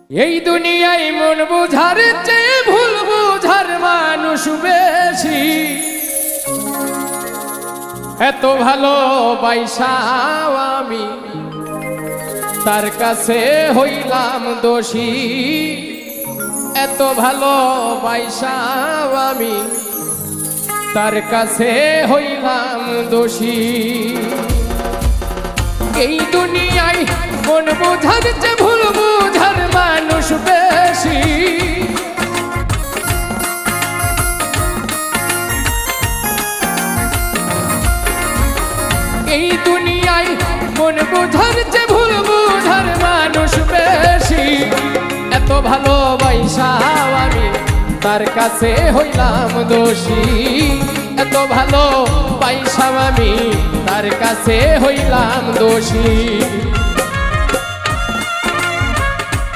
এই দুনিয়ায় মন বুঝার চেয়ে ভুল বুঝার মানুষ বেশি। এত ভালোবাসাও আমি তার কাছে হইলাম দোষী। এত ভালোবাসাও আমি তার কাছে হইলাম দোষী। এই দুনিয়ায় মন বুঝার চেয়ে ভুল বুঝার মানুষ বেশি। এই দুনিয়ায় মন বুঝার চেয়ে ভুল বুঝার মানুষ বেশি। এত ভালোবাসাও আমি তার কাছে হইলাম দোষী। এত ভালোবাসাও আমি তার কাছে হইলাম দোষী।